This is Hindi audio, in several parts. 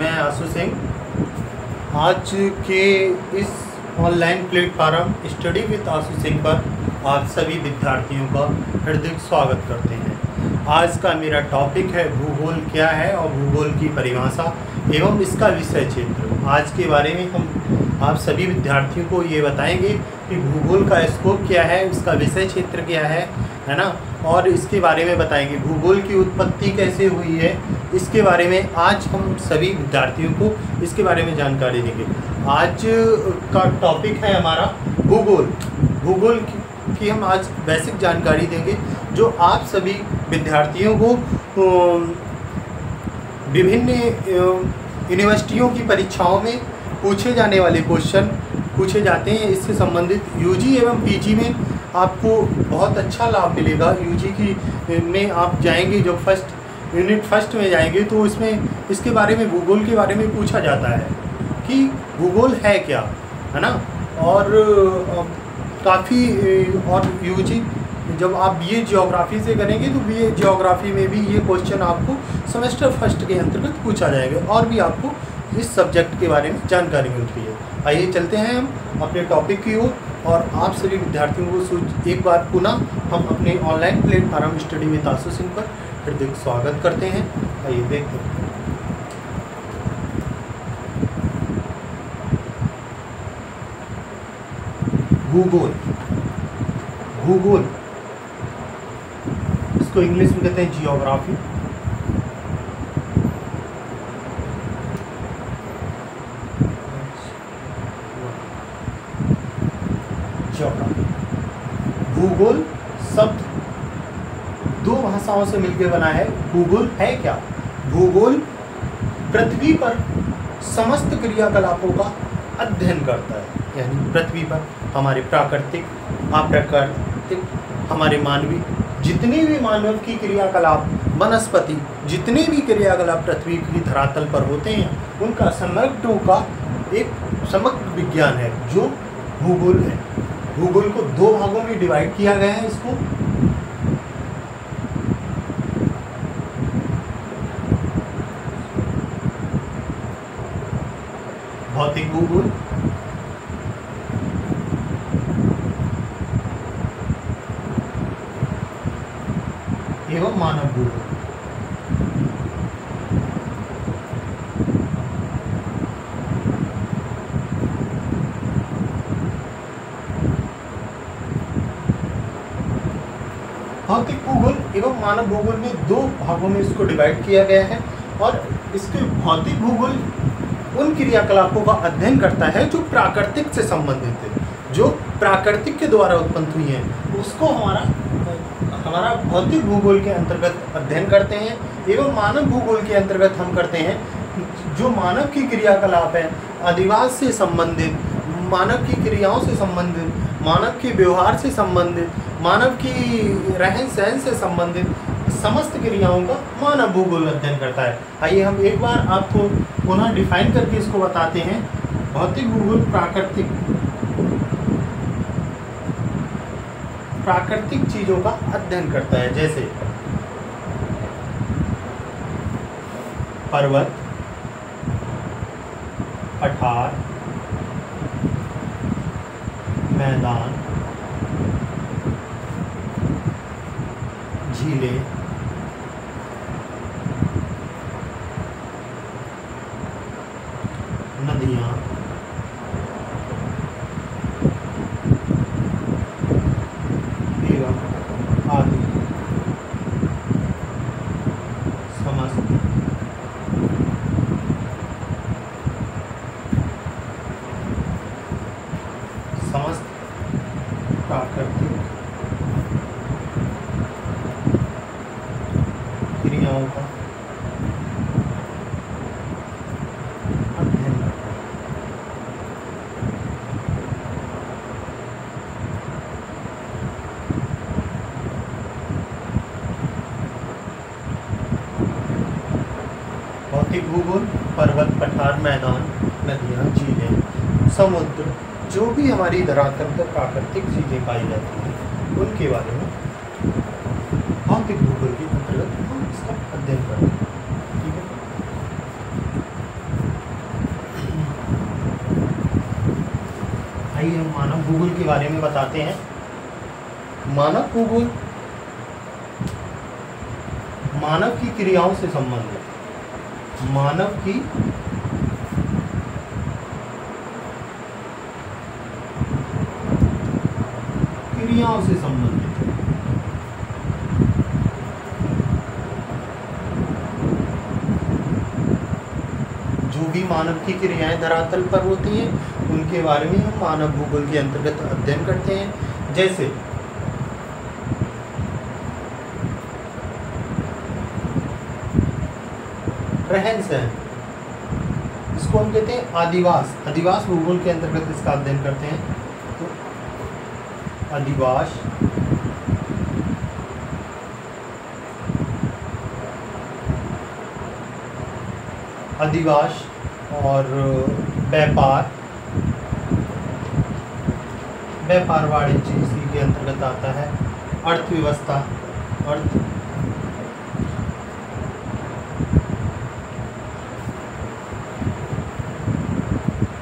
मैं आशु सिंह। आज के इस online platform study with Ashu Singh पर आप सभी विद्यार्थियों का हार्दिक स्वागत करते हैं। आज का मेरा टॉपिक है भूगोल क्या है और भूगोल की परिभाषा एवं इसका विषय क्षेत्र। आज के बारे में हम आप सभी विद्यार्थियों को ये बताएंगे कि भूगोल का स्कोप क्या है, इसका विषय क्षेत्र क्या है ना, और इसके बारे में बताएंगे भूगोल की उत्पत्ति कैसे हुई है, इसके बारे में आज हम सभी विद्यार्थियों को इसके बारे में जानकारी देंगे। आज का टॉपिक है हमारा भूगोल। भूगोल की हम आज बेसिक जानकारी देंगे जो आप सभी विद्यार्थियों को विभिन्न यूनिवर्सिटियों की परीक्षाओं में पूछे जाने वाले क्वेश्चन पूछे जाते हैं। इससे संबंधित यूजी एवं पीजी में आपको बहुत अच्छा लाभ मिलेगा। यूजी की में आप जाएंगे जो यूनिट फर्स्ट में जाएंगे तो इसमें इसके बारे में भूगोल के बारे में पूछा जाता है कि भूगोल है क्या, है ना। और काफ़ी और यूजी जब आप बीए जियोग्राफी से करेंगे तो बीए जियोग्राफी में भी ये क्वेश्चन आपको सेमेस्टर फर्स्ट के अंतर्गत पूछा जाएगा और भी आपको इस सब्जेक्ट के बारे में जानकारी मिलती है। आइए चलते हैं हम अपने टॉपिक की ओर और आप सभी विद्यार्थियों को एक बार पुनः हम अपने online platform study with Ashu Singh पर हार्दिक स्वागत करते हैं। आइए देखते हैं। भूगोल भूगोल इसको इंग्लिश में कहते हैं जियोग्राफी। भूगोल शब्द दो भाषाओं से मिलकर बना है। भूगोल है क्या? भूगोल पृथ्वी पर समस्त क्रियाकलापों का अध्ययन करता है, यानी पृथ्वी पर हमारे प्राकृतिक, अप्राकृतिक, हमारे मानवीय जितने भी मानव की क्रियाकलाप, वनस्पति जितने भी क्रियाकलाप पृथ्वी की धरातल पर होते हैं उनका समग्र का एक समग्र विज्ञान है जो भूगोल है। भूगोल को दो भागों में डिवाइड किया गया है। इसको भौतिक भूगोल एवं मानव भूगोल। भौतिक भूगोल एवं मानव भूगोल में दो भागों में इसको डिवाइड किया गया है और इसके भौतिक भूगोल उन क्रियाकलापों का अध्ययन करता है जो प्राकृतिक से संबंधित है, जो प्राकृतिक के द्वारा उत्पन्न हुई है, उसको हमारा भौतिक भूगोल के अंतर्गत अध्ययन करते हैं। एवं मानव भूगोल के अंतर्गत हम करते हैं जो मानव की क्रियाकलाप है, अधिवास से संबंधित, मानव की क्रियाओं से संबंधित, मानव के व्यवहार से संबंधित, मानव की रहन सहन से संबंधित समस्त क्रियाओं का मानव भूगोल अध्ययन करता है। आइए हम एक बार आपको पुनः डिफाइन करके इसको बताते हैं। भौतिक भूगोल प्राकृतिक चीज़ों का अध्ययन करता है, जैसे पर्वत, पठार, मैदान, झीलें, नदियाँ, एवं आदि समस्त प्राकृतिक क्रियाओं का अध्ययन करता है। भौतिक भूगोल पर्वत, पठार, मैदान, नदियाँ, झीलें, समुद्र, जो भी हमारी धरातल पर प्राकृतिक चीज़ें पाई जाती हैं उनके बारे में भौतिक भूगोल के अंतर्गत हम इसका अध्ययन करते हैं। ठीक है। भूगोल के बारे में बताते हैं। मानव भूगोल मानव की क्रियाओं से संबंधित, मानव की क्रियाओं से संबंधित जो भी मानव की क्रियाएं धरातल पर होती हैं उनके बारे में हम मानव भूगोल के अंतर्गत अध्ययन करते हैं। जैसे रहन सहन, इसको हम कहते हैं आदिवास। आदिवास भूगोल के अंतर्गत इसका अध्ययन करते हैं। तो आदिवास आदिवास और व्यापार, व्यापार वाणिज्य इसी के अंतर्गत आता है। अर्थव्यवस्था,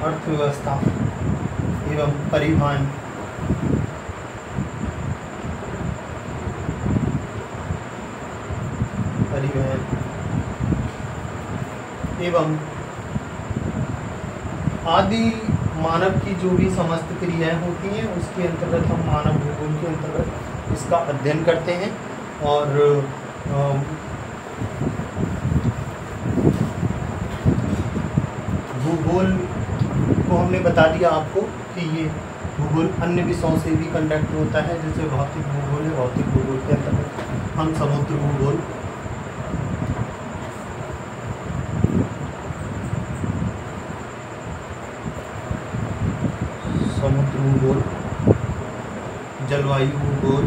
अर्थव्यवस्था एवं परिवहन, एवं आदि मानव की जो भी समस्त क्रियाएं होती हैं उसके अंतर्गत हम मानव भूगोल के अंतर्गत इसका अध्ययन करते हैं। और भूगोल को हमने बता दिया आपको कि ये भूगोल अन्य विषयों से भी कंडक्ट होता है, जैसे भौतिक भूगोल है। भौतिक भूगोल के अंतर्गत हम समुद्र भूगोल, जलवायु भूगोल,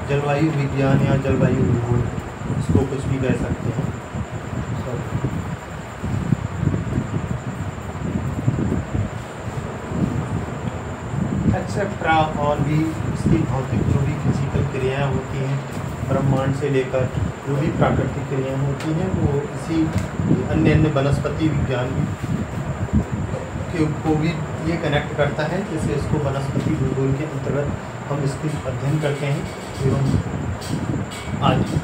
जलवायु विज्ञान या जलवायु भूगोल, इसको कुछ भी कह सकते हैं, एक्सेट्रा। और भी इसकी भौतिक जो भी फिजिकल क्रियाएं होती हैं ब्रह्मांड से लेकर जो भी प्राकृतिक क्रियाएं होती हैं वो इसी अन्य वनस्पति विज्ञान को भी ये कनेक्ट करता है। जैसे इसको वनस्पति भूगोल के अंतर्गत हम इसके अध्ययन करते हैं एवं आदि।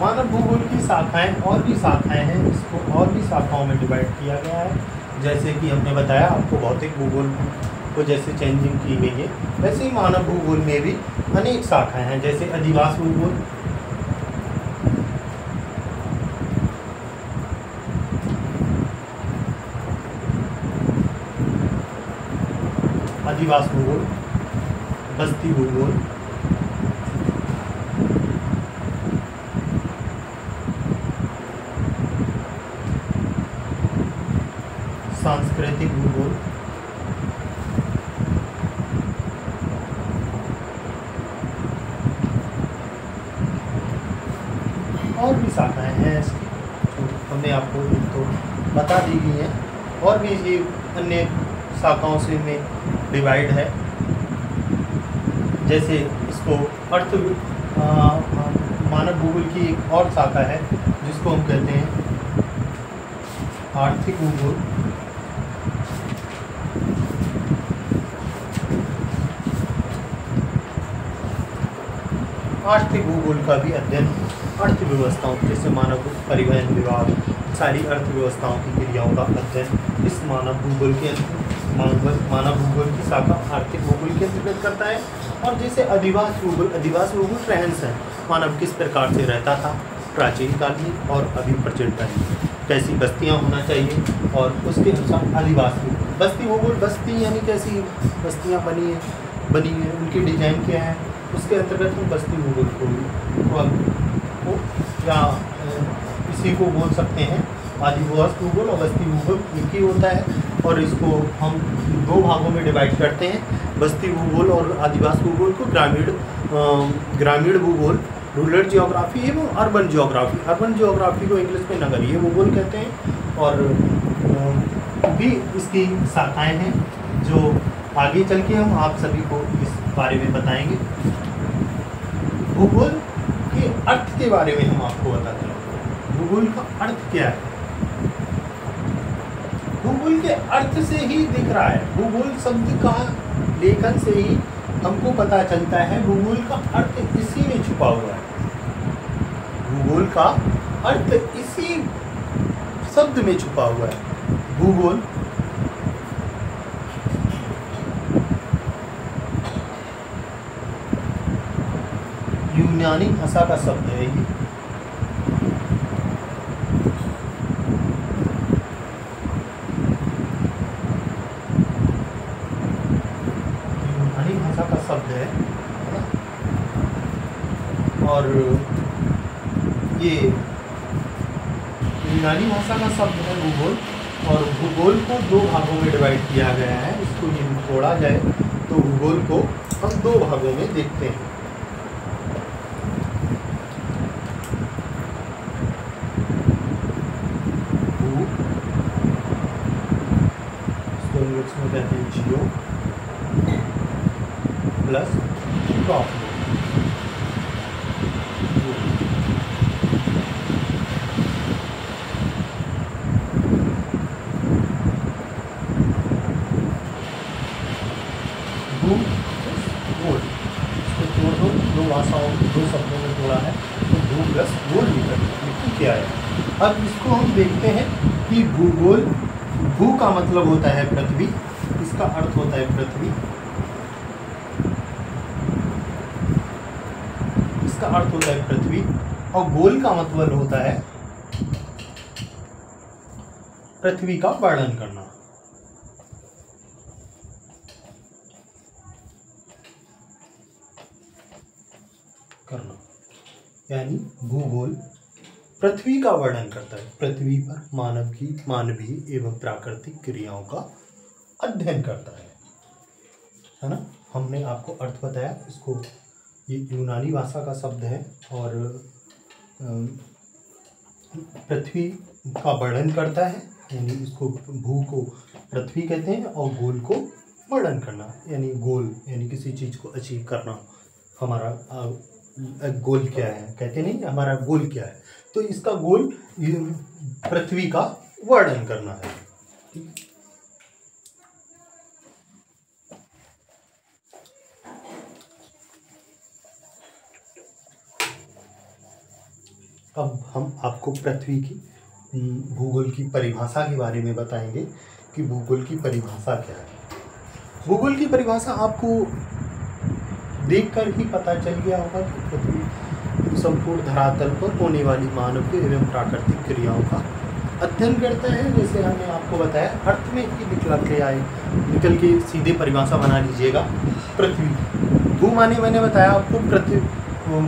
मानव भूगोल की शाखाएं और भी शाखाएं हैं, इसको और भी शाखाओं में डिवाइड किया गया है। जैसे कि हमने बताया आपको भौतिक भूगोल को जैसे चेंजिंग की गई है, वैसे ही मानव भूगोल में भी अनेक शाखाएं हैं। जैसे आदिवास भूगोल, आदिवास भूगोल, बस्ती भूगोल, सांस्कृतिक भूगोल, और भी शाखाएं हैं इसकी जो हमने आपको तो बता दी गई हैं। और भी ये अन्य शाखाओं से में डिवाइड है। जैसे इसको मानव भूगोल की एक और शाखा है जिसको हम कहते हैं आर्थिक भूगोल। आर्थिक भूगोल का भी अध्ययन अर्थव्यवस्थाओं, जैसे मानव परिवहन विभाग, सारी अर्थव्यवस्थाओं की क्रियाओं का अध्ययन इस मानव भूगोल के मानव भूगोल की शाखा आर्थिक भूगोल के अंतर्गत करता है। और जैसे आदिवास भूगोल रहन सहन, मानव किस प्रकार से रहता था प्राचीन काल में और अभी प्रेजेंट टाइम में, कैसी बस्तियां होना चाहिए, और उसके अनुसार आदिवास भूगोल। बस्ती भूगोल, बस्ती यानी कैसी बस्तियां बनी है, उनकी डिजाइन क्या है, उसके अंतर्गत हम बस्ती भूगोल को या इसी को बोल सकते हैं। आदिवास भूगोल और बस्ती भूगोल एक ही होता है, और इसको हम दो भागों में डिवाइड करते हैं। बस्ती भूगोल और आदिवास भूगोल को ग्रामीण भूगोल, रूरल जियोग्राफी एवं अर्बन जियोग्राफी। अर्बन जियोग्राफी को इंग्लिश में नगरीय भूगोल कहते हैं। और भी इसकी शाखाएं हैं जो आगे चल के हम आप सभी को इस बारे में बताएंगे। भूगोल के अर्थ के बारे में हम आपको बताते हैं। भूगोल का अर्थ क्या है? भूगोल के अर्थ से ही दिख रहा है, भूगोल शब्द का लेखन से ही हमको पता चलता है, भूगोल का अर्थ इसी में छुपा हुआ है। भूगोल का अर्थ इसी शब्द में छुपा हुआ है। भूगोल यूनानी भाषा का शब्द है ये। यूनानी भाषा का शब्द है ना? और ये यूनानी भाषा का शब्द है भूगोल, और भूगोल को दो भागों में डिवाइड किया गया है। इसको यदि तोड़ा जाए तो भूगोल को हम दो भागों में देखते हैं। इसमें कहते हैं जियो प्लस क्रॉप। गोल इसको तोड़ दो, दो भाषाओं दो शब्दों में तोड़ा है तो भू प्लस गोल निकल क्या है। अब इसको हम देखते हैं कि भूगोल, भू का मतलब होता है पृथ्वी, इसका अर्थ होता है पृथ्वी, इसका अर्थ होता है पृथ्वी, और गोल का मतलब होता है पृथ्वी का वर्णन करना। यानी भूगोल पृथ्वी का वर्णन करता है, पृथ्वी पर मानव की मानवीय एवं प्राकृतिक क्रियाओं का अध्ययन करता है ना। हमने आपको अर्थ बताया, इसको ये यूनानी भाषा का शब्द है और पृथ्वी का वर्णन करता है, यानी इसको भू को पृथ्वी कहते हैं, और गोल को वर्णन करना यानी गोल यानी किसी चीज़ को अचीव करना। हमारा गोल क्या है, कहते नहीं हमारा गोल क्या है, तो इसका गोल पृथ्वी का वर्णन करना है। ठीक, अब हम आपको पृथ्वी की भूगोल की परिभाषा के बारे में बताएंगे कि भूगोल की परिभाषा क्या है। भूगोल की परिभाषा आपको देखकर ही पता चल गया होगा कि पृथ्वी संपूर्ण धरातल पर होने वाली मानव एवं प्राकृतिक क्रियाओं का अध्ययन करता है। जैसे हमने आपको बताया, अर्थ में ही निकल के सीधे परिभाषा बना लीजिएगा। पृथ्वी, भू माने मैंने बताया आपको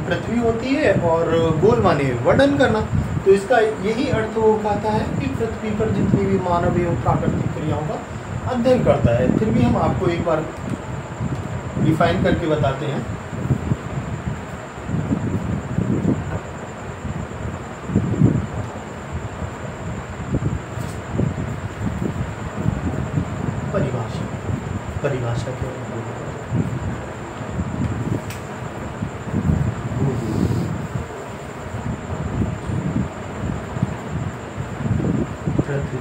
पृथ्वी होती है, और गोल माने वर्णन करना, तो इसका यही अर्थ वो कहता है कि पृथ्वी पर जितनी भी मानव एवं प्राकृतिक क्रियाओं का अध्ययन करता है। फिर भी हम आपको एक बार डिफाइन करके बताते हैं। परिभाषा क्या है? पृथ्वी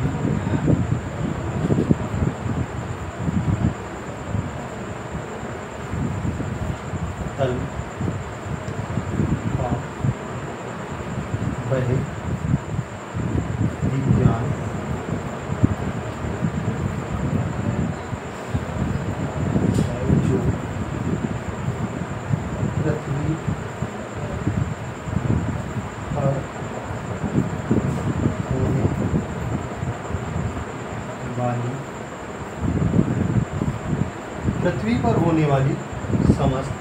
तल का वह विज्ञान जो पृथ्वी पर होने वाली पृथ्वी पर होने वाली समस्त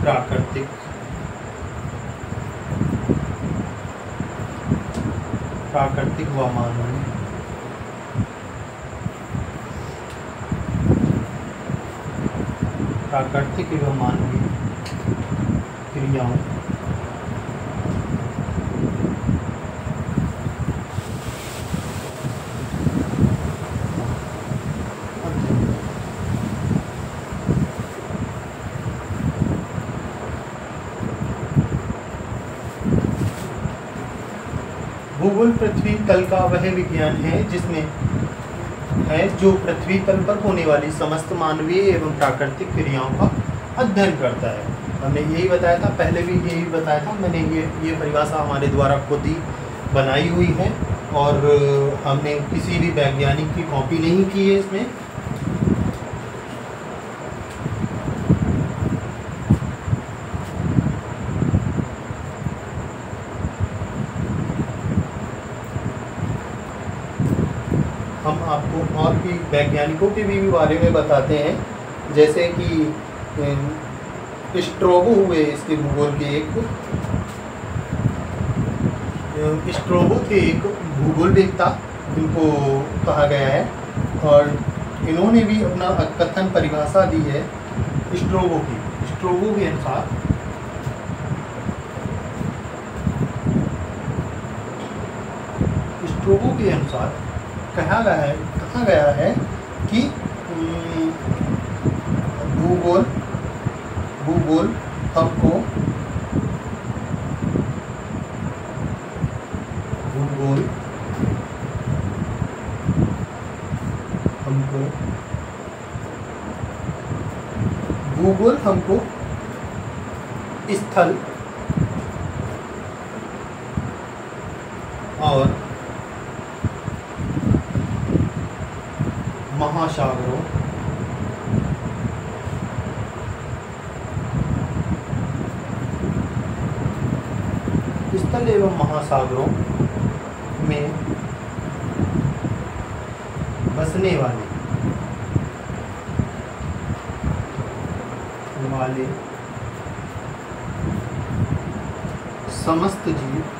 प्राकृतिक व मानवीय प्राकृतिक एवं मानवीय क्रियाओं भूगोल पृथ्वी तल का वह विज्ञान है जिसमें है जो पृथ्वी तल पर होने वाली समस्त मानवीय एवं प्राकृतिक क्रियाओं का अध्ययन करता है। हमने यही बताया था, पहले भी यही बताया था मैंने, ये परिभाषा हमारे द्वारा खुद ही बनाई हुई है और हमने किसी भी वैज्ञानिक की कॉपी नहीं की है इसमें। हम आपको और भी वैज्ञानिकों के भी बारे में बताते हैं, जैसे कि स्ट्रोबो हुए इसके भूगोल के स्ट्रोबो थे एक भूगोलवेत्ता जिनको कहा गया है, और इन्होंने भी अपना कथन परिभाषा दी है स्ट्रोबो की। स्ट्रोबो के अनुसार कहा गया है कि भूगोल हमको स्थल और महासागरों स्थल एवं महासागरों में बसने वाले समस्त जीवों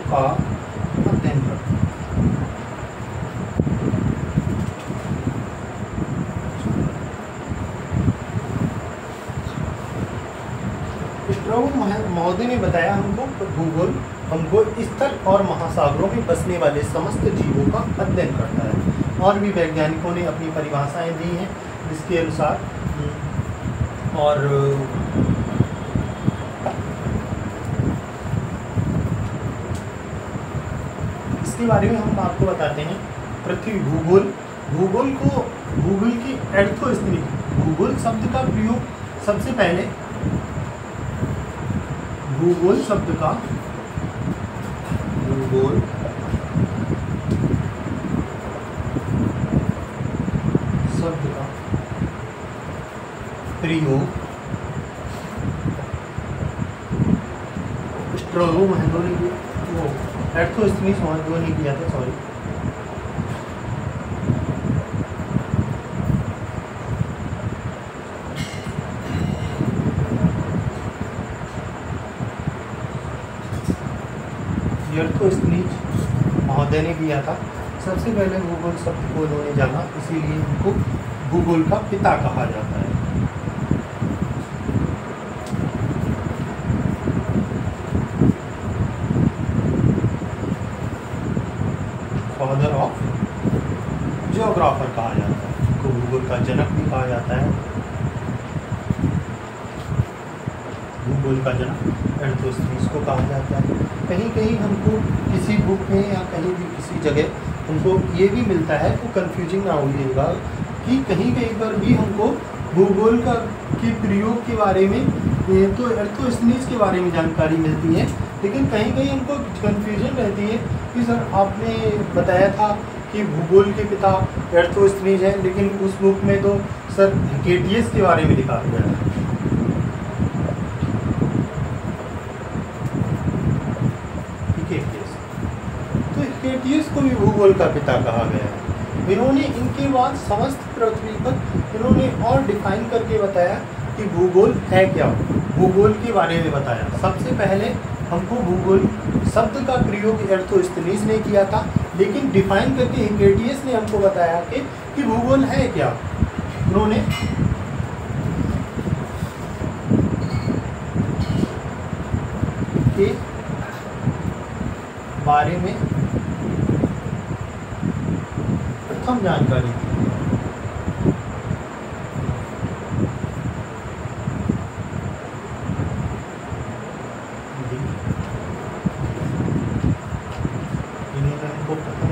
का अध्ययन करते हैं। महोदय ने बताया हमको स्थल और महासागरों में बसने वाले समस्त जीवों का अध्ययन करता है। और भी वैज्ञानिकों ने अपनी परिभाषाएं दी हैं जिसके अनुसार, और इसके बारे में हम आपको बताते हैं। पृथ्वी भूगोल की एर्थोस्फीयर, भूगोल शब्द का प्रयोग सबसे पहले भूगोल शब्द का प्रयोग स्ट्रोबो महंदो ने वो एर्थोस्फीयर महंदो ने किया था, सॉरी। एर्थोस्फीयर महोदय ने किया था। सबसे पहले भूगोल शब्द को उन्होंने जाना, इसीलिए इनको भूगोल का पिता कहा जाता है। फादर ऑफ जियोग्राफर कहा जाता है, इनको भूगोल का जनक भी कहा जाता है। भूगोल का जनक एर्थोस्फीयर को कहा जाता है। कहीं कहीं हमको किसी बुक में या कहीं भी किसी जगह हमको ये भी मिलता है, तो कंफ्यूजिंग ना होइएगा कि कहीं पर भी हमको भूगोल के प्रयोग के बारे में तो एर्थोस्फीयर के बारे में जानकारी मिलती है, लेकिन कहीं कहीं हमको कंफ्यूजन रहती है कि सर आपने बताया था कि भूगोल के पिता एर्थोस्फीयर है, लेकिन उस बुक में तो सर हिकेटियस के बारे में लिखा गया है। तो हिकेटियस को भी भूगोल का पिता कहा गया है। इन्होंने इनके बाद समस्त पृथ्वी पर इन्होंने और डिफाइन करके बताया कि भूगोल है क्या, भूगोल के बारे में बताया। सबसे पहले हमको भूगोल शब्द का प्रयोग एर्थोस्फीयर ने किया था, लेकिन डिफाइन करके हिकेटियस ने हमको बताया कि भूगोल है क्या। उन्होंने के बारे में प्रथम जानकारी दी।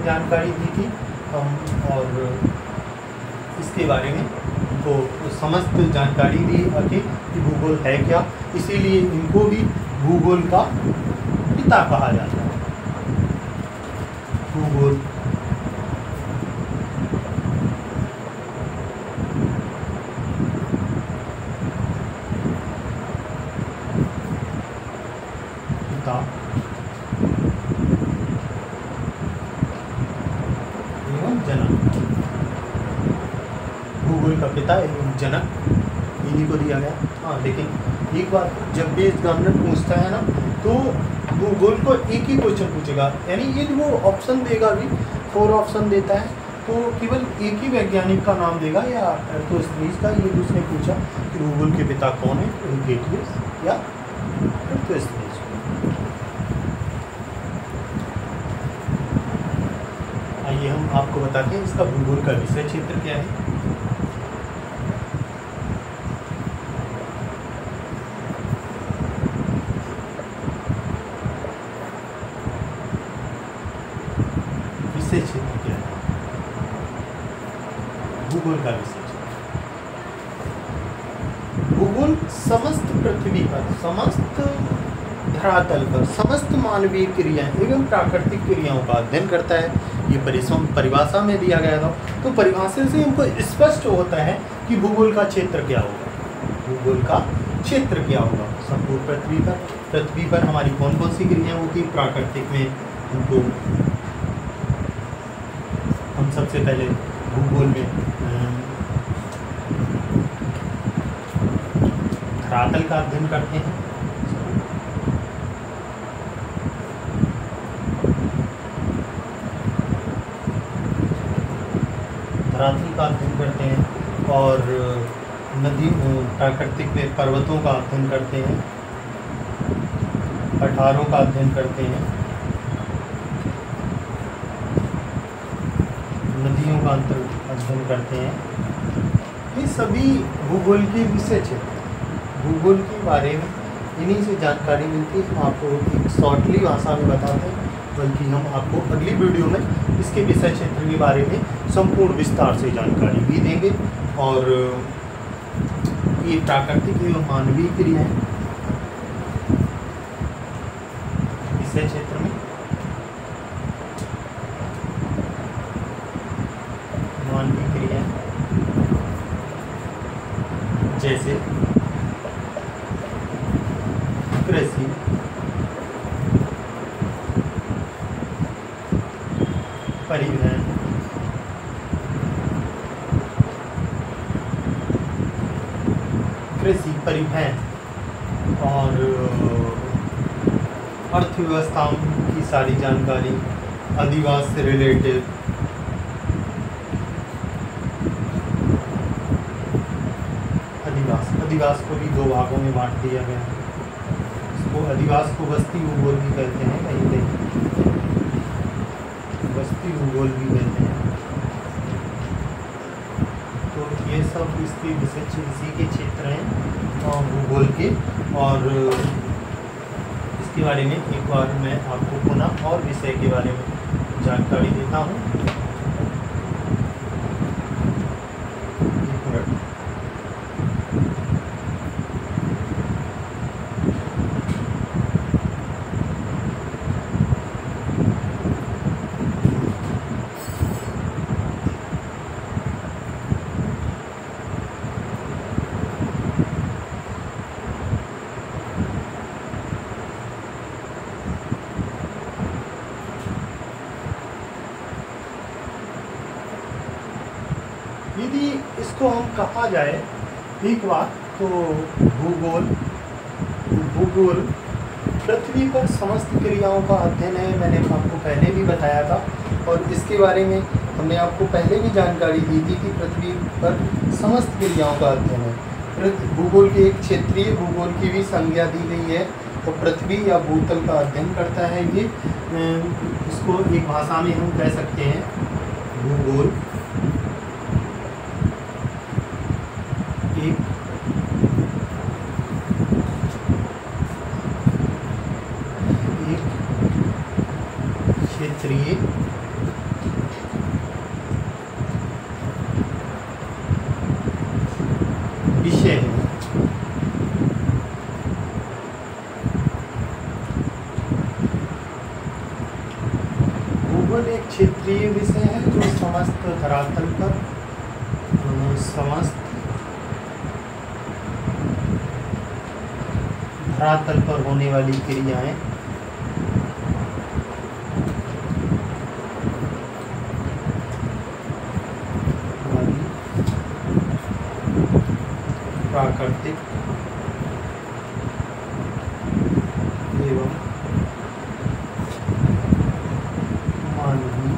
जानकारी दी थी हम, और इसके बारे में उनको समस्त जानकारी दी आके कि भूगोल है क्या, इसीलिए इनको भी भूगोल का पिता कहा जाता है। भूगोल पिता एवं जनक, भूगोल का पिता एवं जनक इन्हीं को दिया गया। हाँ, लेकिन एक बात, जब भी एग्जामिनर पूछता है ना, तो भूगोल को एक ही क्वेश्चन पूछेगा, यानी ये वो ऑप्शन देगा भी, 4 ऑप्शन देता है, तो केवल एक ही वैज्ञानिक का नाम देगा या अर्थोस्फीज का। ये उसने पूछा कि भूगोल के पिता कौन है, यूक्लिड या अर्थोस्फीज। आइए हम आपको बताते हैं इसका भूगोल का विषय क्षेत्र क्या है। विषय क्षेत्र क्या है, भूगोल का विषय क्षेत्र। भूगोल समस्त पृथ्वी पर, समस्त धरातल पर समस्त मानवीय क्रियाएं एवं प्राकृतिक क्रियाओं का अध्ययन करता है। ये परिभाषा में दिया गया था, तो परिभाषा से हमको स्पष्ट होता है कि भूगोल का क्षेत्र क्या होगा। भूगोल का क्षेत्र क्या होगा, संपूर्ण पृथ्वी पर हमारी कौन कौन सी क्रियाएं होती, प्राकृतिक में उनको हम सबसे पहले भूगोल में धरातल का अध्ययन करते हैं। धरातल का अध्ययन करते हैं, और नदी प्राकृतिक में पर्वतों का अध्ययन करते हैं, पठारों का अध्ययन करते हैं, नदियों का अध्ययन करते हैं। ये सभी भूगोल के विषय क्षेत्र, भूगोल के बारे में इन्हीं से जानकारी मिलती है। हम आपको एक शॉर्टली भाषा में बताते हैं, बल्कि हम आपको अगली वीडियो में इसके विषय क्षेत्र के बारे में संपूर्ण विस्तार से जानकारी भी देंगे। और ये प्राकृतिक एवं मानवीय क्रियाएं विषय क्षेत्र में, मानवीय क्रियाएं जैसे कृषि, परिवहन, कृषि, परिवहन और अर्थव्यवस्थाओं की सारी जानकारी, अधिवास से रिलेटेड, अधिवास को भी 2 भागों में बांट दिया गया है। इसको अधिवास को बस्ती भूगोल भी कहते हैं, कहीं कहीं बस्ती भूगोल भी कहते हैं। तो ये सब इसके विषय इसी के क्षेत्र हैं भूगोल के। और इसके बारे में एक बार मैं आपको पुनः और विषय के बारे में जानकारी देता हूँ। यदि इसको हम कहा जाए एक बात, तो भूगोल पृथ्वी पर समस्त क्रियाओं का अध्ययन है। मैंने आपको पहले भी बताया था, और इसके बारे में हमने आपको पहले भी जानकारी दी थी कि पृथ्वी पर समस्त क्रियाओं का अध्ययन है। भूगोल के एक क्षेत्रीय भूगोल की भी संज्ञा दी गई है, तो पृथ्वी या भूतल का अध्ययन करता है ये। इसको एक भाषा में हम कह सकते हैं भूगोल एक क्षेत्रीय भूगोल एक क्षेत्रीय विषय है जो समस्त धरातल पर होने वाली क्रियाएं प्राकृतिक एवं मानवीय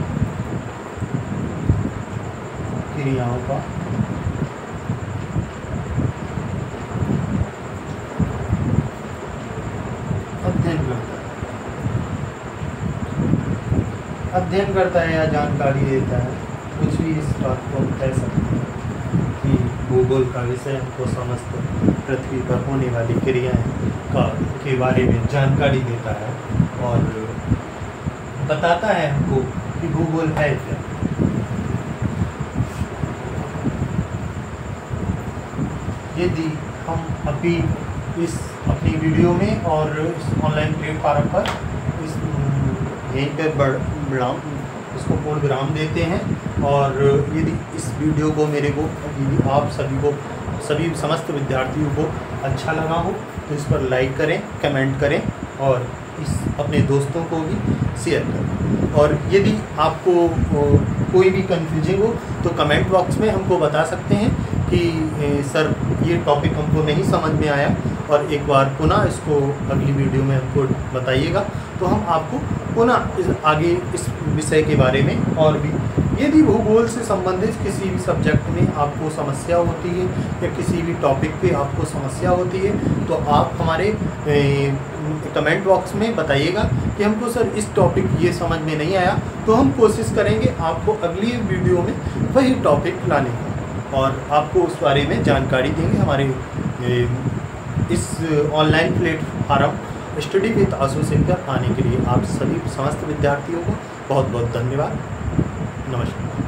क्रियाओं का अध्ययन करता है या जानकारी देता है। कुछ भी इस बात को हम कह सकते हैं कि भूगोल का विषय हमको समस्त पृथ्वी पर होने वाली क्रियाएं के बारे में जानकारी देता है और बताता है हमको कि भूगोल है क्या। यदि हम अभी इस अपनी वीडियो में और इस ऑनलाइन प्लेटफॉर्म पर इस यहीं पर इसको पूर्ण विराम देते हैं और यदि इस वीडियो को यदि आप सभी समस्त विद्यार्थियों को अच्छा लगा हो तो इस पर लाइक करें, कमेंट करें और अपने दोस्तों को भी शेयर करें। और यदि आपको कोई भी कंफ्यूजिंग हो तो कमेंट बॉक्स में हमको बता सकते हैं कि सर ये टॉपिक हमको नहीं समझ में आया और एक बार पुनः इसको अगली वीडियो में हमको बताइएगा, तो हम आपको पुनः आगे इस विषय के बारे में और भी यदि भूगोल से संबंधित किसी भी सब्जेक्ट में आपको समस्या होती है या किसी भी टॉपिक पे आपको समस्या होती है तो आप हमारे कमेंट बॉक्स में बताइएगा कि हमको सर इस टॉपिक ये समझ में नहीं आया, तो हम कोशिश करेंगे आपको अगली वीडियो में वही टॉपिक लाने का और आपको उस बारे में जानकारी देंगे। हमारे इस ऑनलाइन प्लेटफॉर्म स्टडी विद आशु से आने के लिए आप सभी समस्त विद्यार्थियों को बहुत बहुत धन्यवाद। नमस्कार।